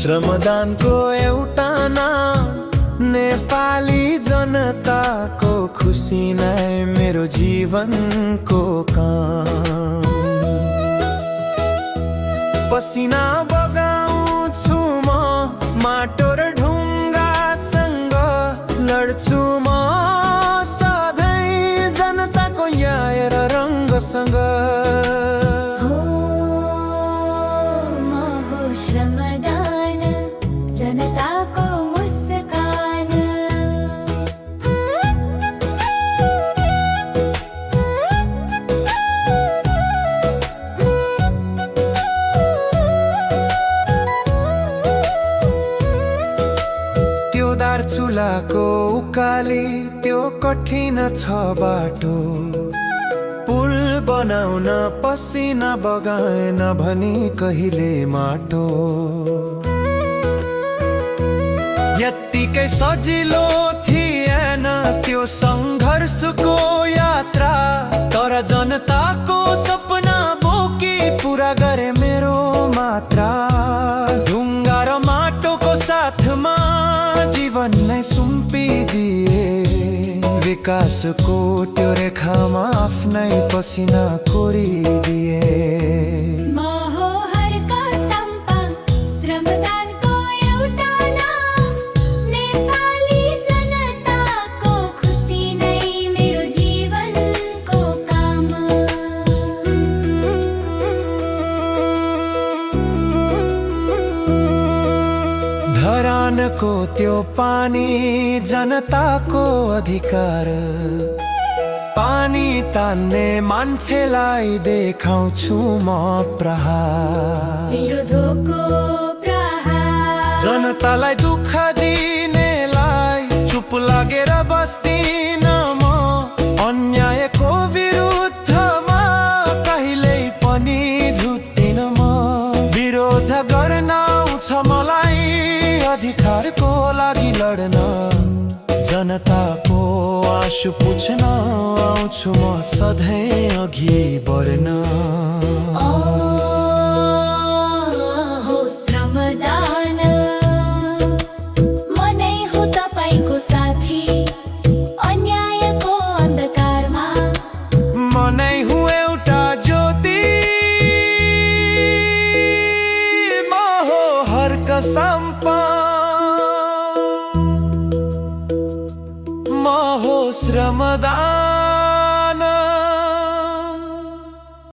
श्रमदानको एउटा नाम नेपाली जनताको खुसी नै मेरो जीवनको काम। पसिना बगाउँछु म माटो र ढुङ्गासँग, लड्छु म सधैँ जनताको न्याय र रङ्गसँग। श्रमदान जनताको मुस्कान। त्यो दार्चुलाको उकाली त्यो कठिन छ बाटो, पुल बनाउन पसिना बगाएन भनी कहिले माटो। यत्तिकै सजिलो थिएन त्यो सङ्घर्षको यात्रा, तर जनताको सपना बोकी पुरा गरे मेरो मात्रा। ढुङ्गा र माटोको साथमा जीवन नै सुम्पिदिए, विकासको त्यो रेखामा आफ्नै पसिना कोरिदिए। म हो हरका सम्पा श्रमदानको एउटा नाम, नेपाली जनताको खुसी नै मेरो जीवनको काम। धरानको त्यो पानी जनताको अधिकार, पानी तान्ने मान्छेलाई देखाउँछु म प्रहार। विरोधको प्रहार जनतालाई दुःख दिनेलाई चुप लागेर बस्दिन म, अन्यायको विरुद्धमा कहिल्यै पनि झुक्दिन म। विरोध गर्न आउँछ मलाई अधिकारको लागि लड्न, जनताको आँसु पुछ्न आउँछु म सधैँ अघि बढ्न। हो श्रमदान, म नै हो तपाईको साथी अन्यायको अन्धकारमा। म नै हुँ एउटा ज्योति, म हो हरका सम्पा, म हो श्रमदान।